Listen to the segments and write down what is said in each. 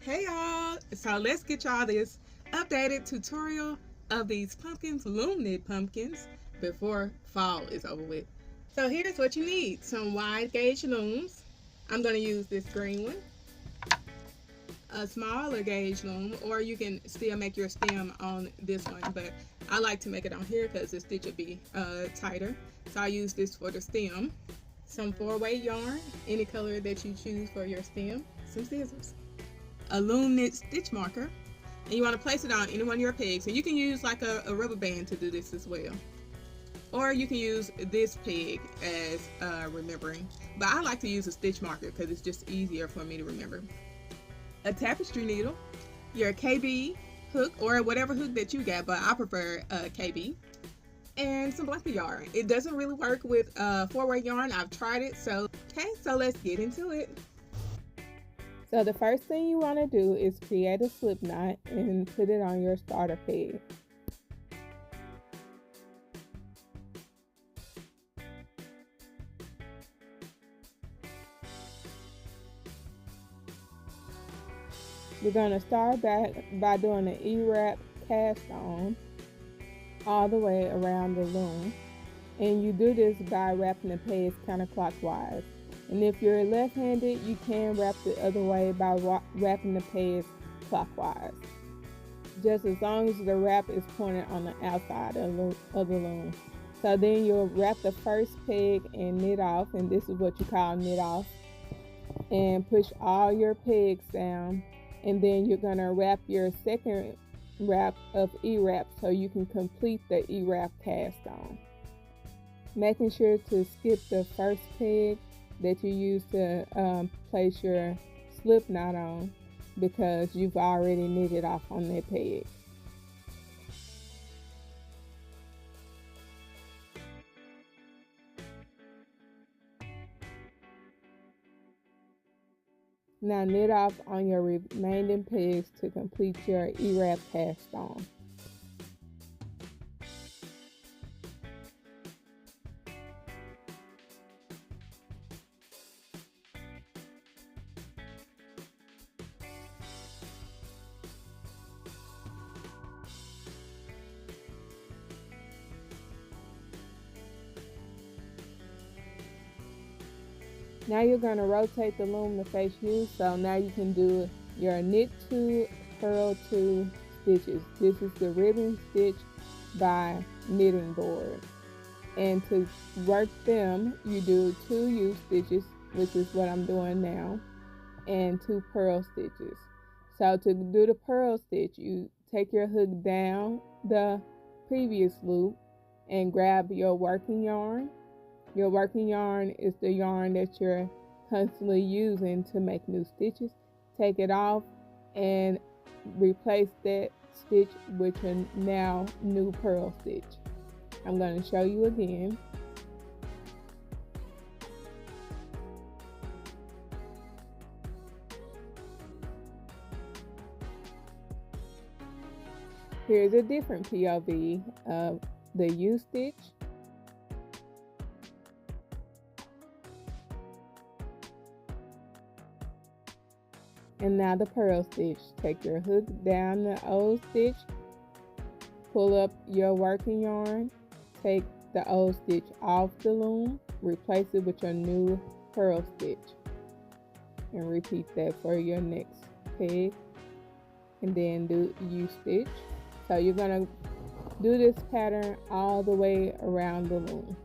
Hey y'all, so let's get y'all this updated tutorial of these pumpkins, Loom knit pumpkins, before fall is over with. So here's what you need: some wide gauge looms. I'm going to use this green one, a smaller gauge loom, or you can still make your stem on this one, but I like to make it on here because the stitch will be tighter. So I use this for the stem. Some 4-way yarn, any color that you choose for your stem, some scissors, a loom knit stitch marker, and you want to place it on any one of your pegs. And you can use like a rubber band to do this as well, or you can use this peg as remembering, but I like to use a stitch marker because it's just easier for me to remember. A tapestry needle, your KB hook or whatever hook that you got, but I prefer KB, and some blanket yarn. It doesn't really work with 4-way yarn. I've tried it. So let's get into it. So the first thing you want to do is create a slip knot and put it on your starter peg. We're going to start back by doing an E-wrap cast on all the way around the loom, and you do this by wrapping the pegs counterclockwise. And if you're left-handed, you can wrap the other way by wrapping the pegs clockwise, just as long as the wrap is pointed on the outside of the loom. So then you'll wrap the first peg and knit off, and this is what you call knit off, and push all your pegs down, and then you're going to wrap your second wrap of E-wrap so you can complete the E-wrap cast on, making sure to skip the first peg that you use to place your slip knot on, because you've already knitted off on that peg. Now knit off on your remaining pegs to complete your E-wrap cast on. Now you're going to rotate the loom to face you, so now you can do your knit 2, purl 2 stitches. This is the ribbon stitch by knitting board. And to work them, you do 2 U stitches, which is what I'm doing now, and 2 purl stitches. So to do the purl stitch, you take your hook down the previous loop and grab your working yarn. Your working yarn is the yarn that you're constantly using to make new stitches. Take it off and replace that stitch with a now new purl stitch. I'm going to show you again. Here's a different POV of the U stitch. And now the purl stitch. Take your hook down the old stitch, pull up your working yarn, take the old stitch off the loom, replace it with your new purl stitch, and repeat that for your next peg, and then do U stitch. So you're going to do this pattern all the way around the loom.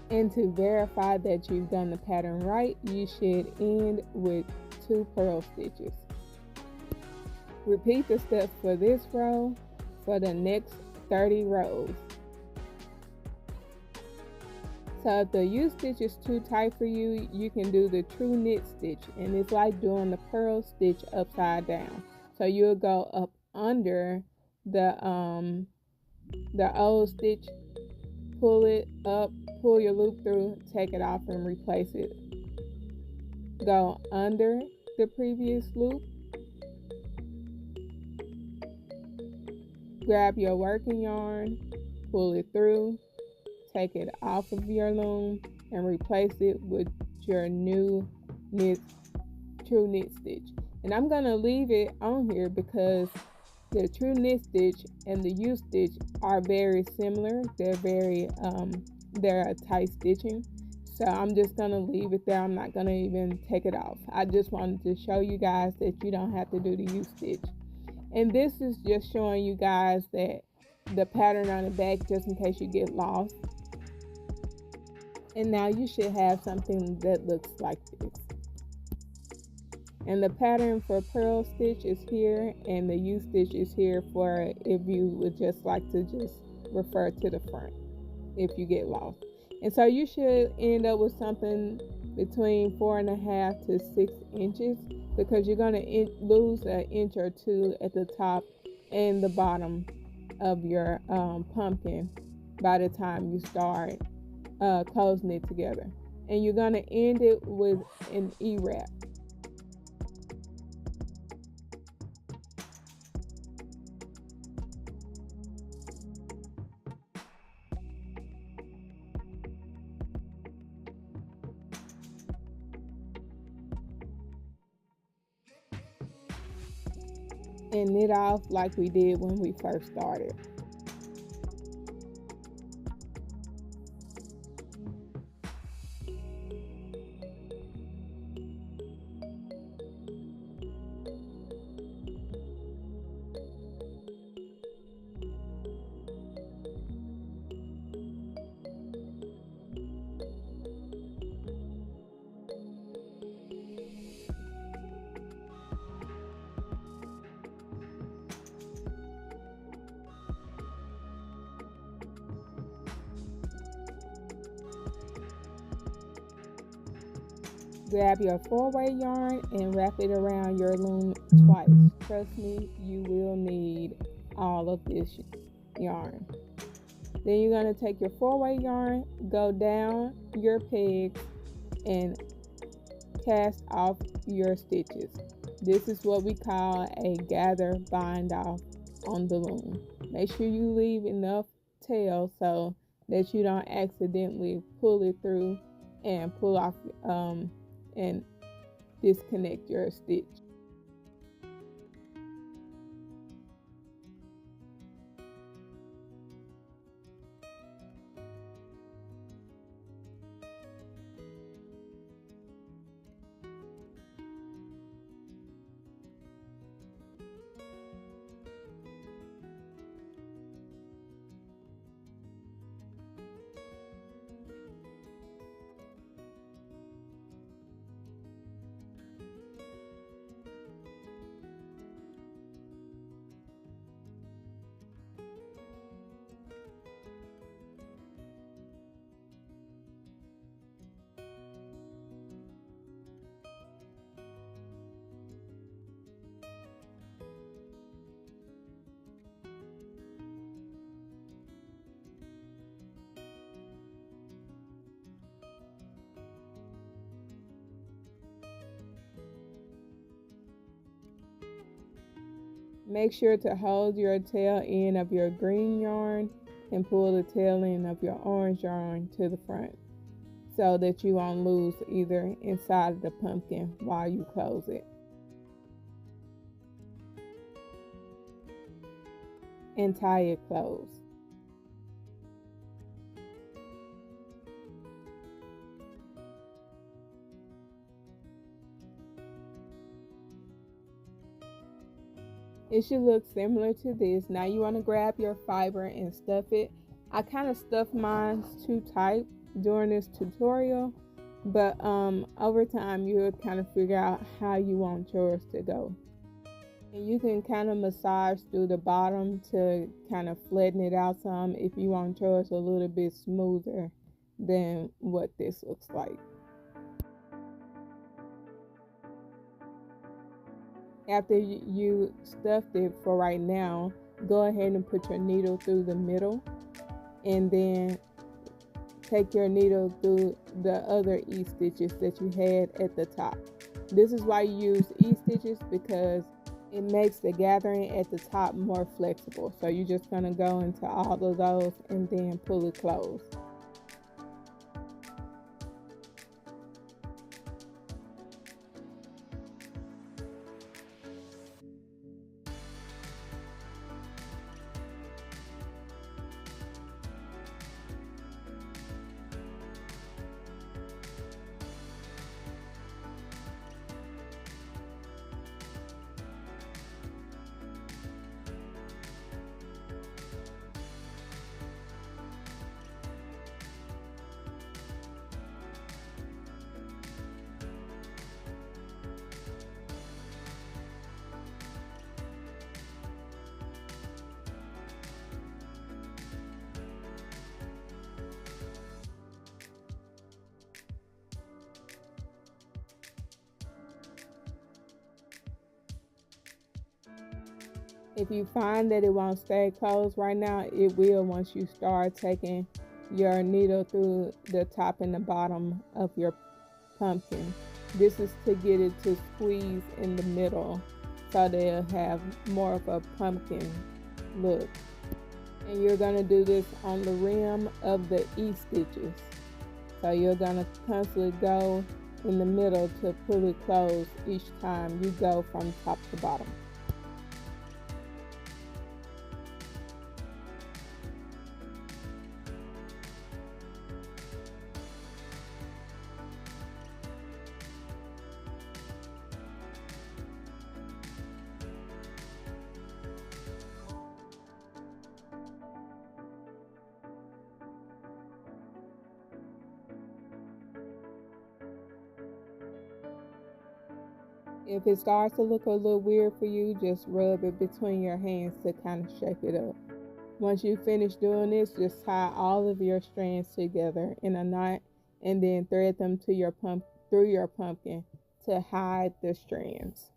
And to verify that you've done the pattern right, you should end with 2 purl stitches. Repeat the steps for this row for the next 30 rows. So if the U-stitch is too tight for you, you can do the true knit stitch, and it's like doing the purl stitch upside down. So you'll go up under the old stitch, pull it up, pull your loop through, take it off and replace it. Go under the previous loop, grab your working yarn, pull it through, take it off of your loom and replace it with your new true knit stitch. And I'm going to leave it on here because the true knit stitch and the U stitch are very similar. They're a tight stitching. So I'm just going to leave it there. I'm not going to even take it off. I just wanted to show you guys that you don't have to do the U stitch. And this is just showing you guys that the pattern on the back, just in case you get lost. And now you should have something that looks like this. And the pattern for purl stitch is here, and the U stitch is here for if you would just like to just refer to the front if you get lost. And so you should end up with something between 4.5 to 6 inches, because you're going to lose an inch or two at the top and the bottom of your pumpkin by the time you start closing it together. And you're going to end it with an E-wrap. And knit off like we did when we first started. Grab your 4-way yarn and wrap it around your loom twice. Trust me, you will need all of this yarn. Then you're going to take your 4-way yarn, go down your peg, and cast off your stitches. This is what we call a gather bind off on the loom. Make sure you leave enough tail so that you don't accidentally pull it through and pull off and disconnect your stitch. Make sure to hold your tail end of your green yarn and pull the tail end of your orange yarn to the front so that you won't lose either inside of the pumpkin while you close it. And tie it closed. It should look similar to this. Now you want to grab your fiber and stuff it. I kind of stuffed mine too tight during this tutorial, But over time you'll kind of figure out how you want yours to go. And you can kind of massage through the bottom to kind of flatten it out some if you want yours a little bit smoother than what this looks like. After you stuffed it for right now, go ahead and put your needle through the middle, and then take your needle through the other E-stitches that you had at the top. This is why you use E-stitches, because it makes the gathering at the top more flexible. So you're just going to go into all of those and then pull it closed. If you find that it won't stay closed right now, it will once you start taking your needle through the top and the bottom of your pumpkin. This is to get it to squeeze in the middle so they'll have more of a pumpkin look. And you're going to do this on the rim of the E-stitches. So you're going to constantly go in the middle to pull it closed each time you go from top to bottom. If it starts to look a little weird for you, just rub it between your hands to kind of shape it up. Once you finish doing this, just tie all of your strands together in a knot and then thread them to through your pumpkin to hide the strands.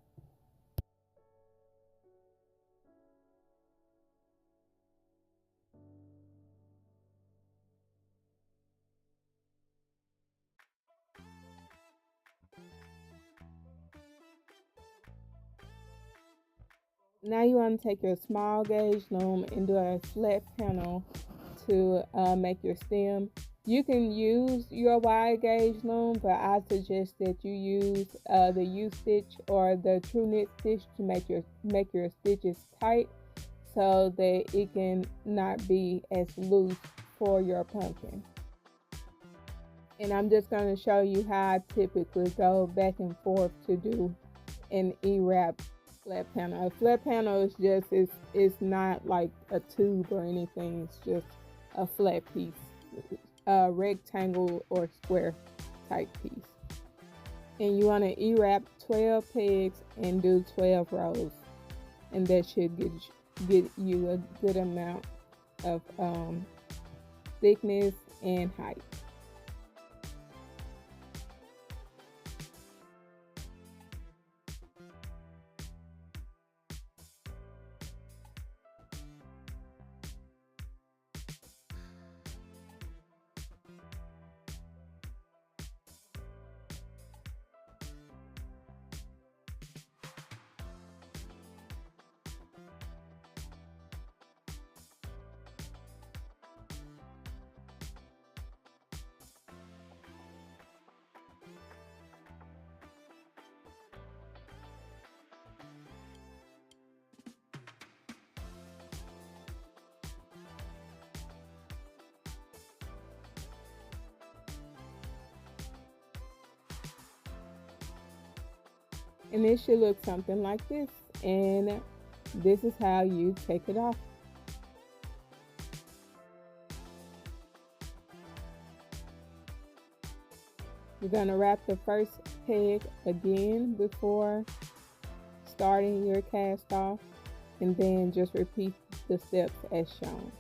Now you want to take your small gauge loom and do a flat panel to make your stem. You can use your wide gauge loom, but I suggest that you use the U-stitch or the true knit stitch to make your stitches tight so that it can not be as loose for your pumpkin. And I'm just going to show you how I typically go back and forth to do an E-wrap flat panel. A flat panel is just, it's not like a tube or anything. It's just a flat piece, a rectangle or square type piece. And you want to E-wrap 12 pegs and do 12 rows. And that should get you a good amount of thickness and height. And it should look something like this. And this is how you take it off. You're going to wrap the first peg again before starting your cast off, and then just repeat the steps as shown.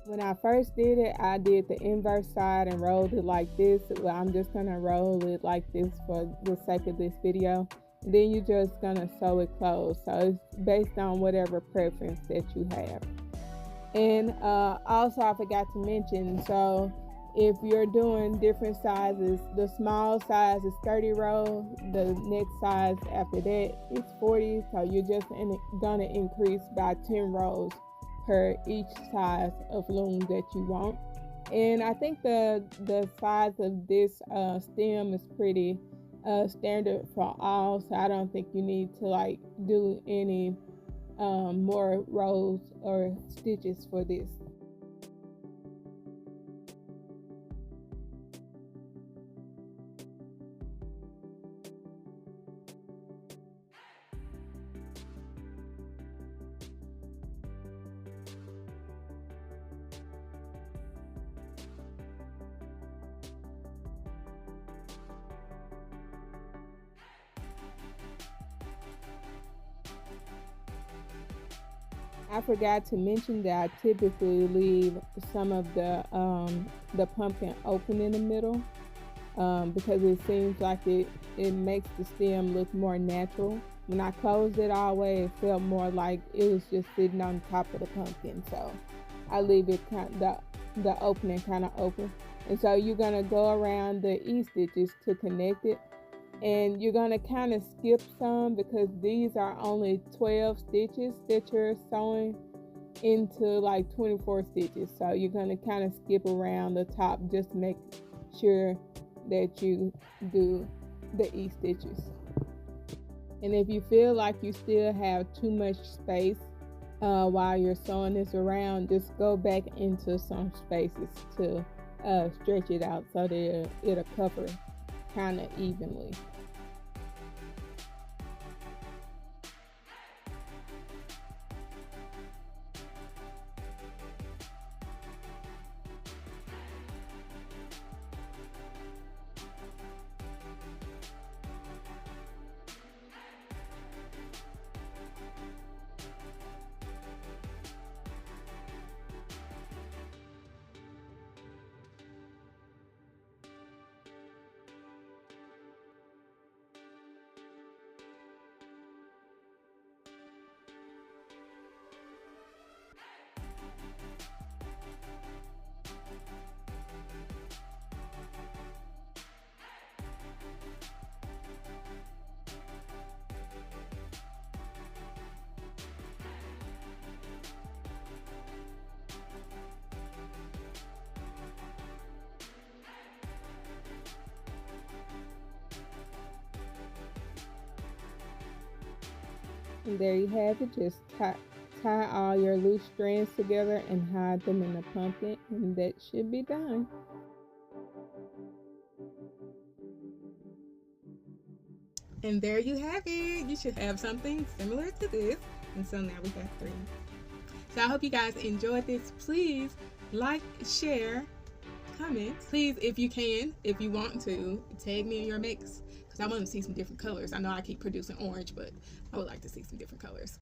When I first did it, I did the inverse side and rolled it like this. Well, I'm just gonna roll it like this for the sake of this video. And then you're just gonna sew it closed. So it's based on whatever preference that you have. And also I forgot to mention, so if you're doing different sizes, the small size is 30 rows, the next size after that is 40. So you're just gonna increase by 10 rows per each size of loom that you want. And I think the size of this stem is pretty standard for all, so I don't think you need to like do any more rows or stitches for this. I forgot to mention that I typically leave some of the pumpkin open in the middle because it seems like it makes the stem look more natural. When I closed it all the way, it felt more like it was just sitting on top of the pumpkin. So I leave it the opening kind of open. And so you're gonna go around the E-stitches to connect it. And you're going to kind of skip some because these are only 12 stitches that you're sewing into like 24 stitches. So you're going to kind of skip around the top just to make sure that you do the E-stitches. And if you feel like you still have too much space while you're sewing this around, just go back into some spaces to stretch it out so that it'll cover kind of evenly. And there you have it. Just tie all your loose strands together and hide them in the pumpkin, and that should be done. And there you have it. You should have something similar to this. And so now we have three. So I hope you guys enjoyed this. Please like, share, comment. Please, if you can, if you want to, tag me in your mix because I want to see some different colors. I know I keep producing orange, but I would like to see some different colors.